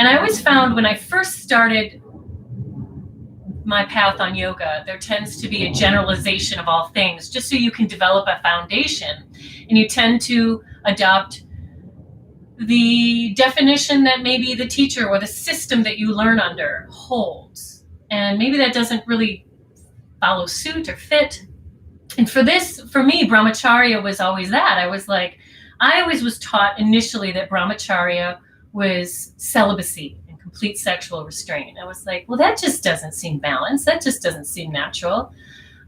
And I always found when I first started my path on yoga, there tends to be a generalization of all things, just so you can develop a foundation. And you tend to adopt the definition that maybe the teacher or the system that you learn under holds. And maybe that doesn't really follow suit or fit. And for me, brahmacharya was always that. I always was taught initially that brahmacharya was celibacy and complete sexual restraint. I was like, well, that just doesn't seem balanced. That just doesn't seem natural.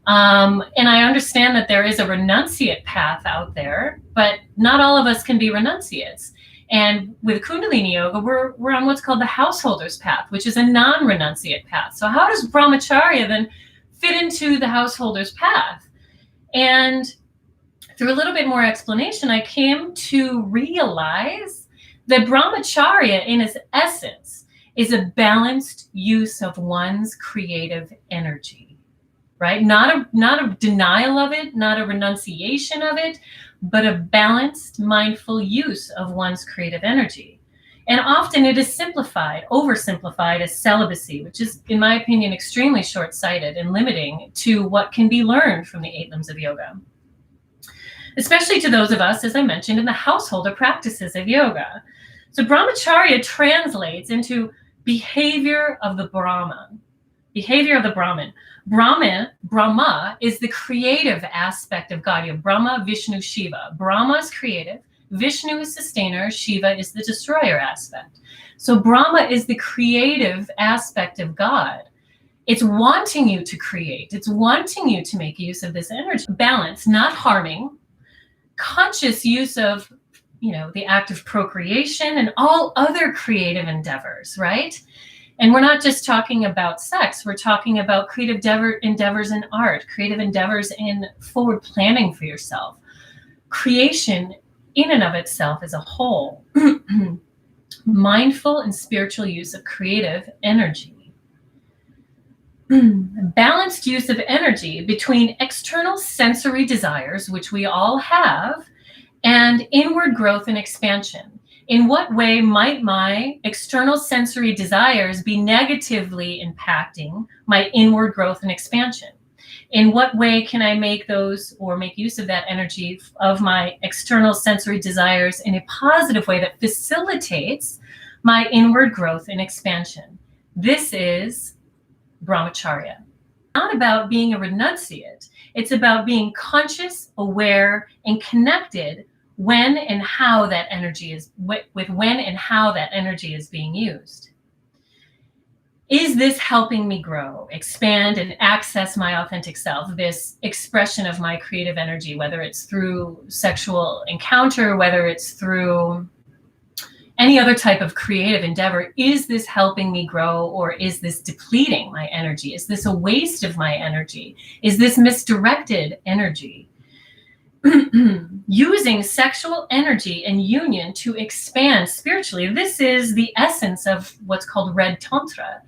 And I understand that there is a renunciate path out there, but not all of us can be renunciates. And with Kundalini yoga, we're on what's called the householder's path, which is a non-renunciate path. So how does brahmacharya then fit into the householder's path? And through a little bit more explanation, I came to realize that brahmacharya, in its essence, is a balanced use of one's creative energy, right? Not a denial of it, not a renunciation of it, but a balanced, mindful use of one's creative energy. And often it is oversimplified as celibacy, which is, in my opinion, extremely short-sighted and limiting to what can be learned from the 8 limbs of yoga. Especially to those of us, as I mentioned, in the householder practices of yoga. So brahmacharya translates into behavior of the Brahman. Behavior of the Brahman. Brahma is the creative aspect of God. You have Brahma, Vishnu, Shiva. Brahma is creative. Vishnu is sustainer. Shiva is the destroyer aspect. So Brahma is the creative aspect of God. It's wanting you to create. It's wanting you to make use of this energy. Balance, not harming. Conscious use of, the act of procreation and all other creative endeavors, right? And we're not just talking about sex. We're talking about creative endeavors in art, creative endeavors in forward planning for yourself. Creation in and of itself as a whole. Mindful and spiritual use of creative energy. Balanced use of energy between external sensory desires, which we all have, and inward growth and expansion. In what way might my external sensory desires be negatively impacting my inward growth and expansion? In what way can I make use of that energy of my external sensory desires in a positive way that facilitates my inward growth and expansion? This is brahmacharya. Not about being a renunciate. It's about being conscious, aware, and connected when and how that energy is being used. Is this helping me grow, expand, and access my authentic self, this expression of my creative energy, whether it's through sexual encounter, whether it's through any other type of creative endeavor? Is this helping me grow, or is this depleting my energy? Is this a waste of my energy? Is this misdirected energy? Using sexual energy and union to expand spiritually. This is the essence of what's called red Tantra.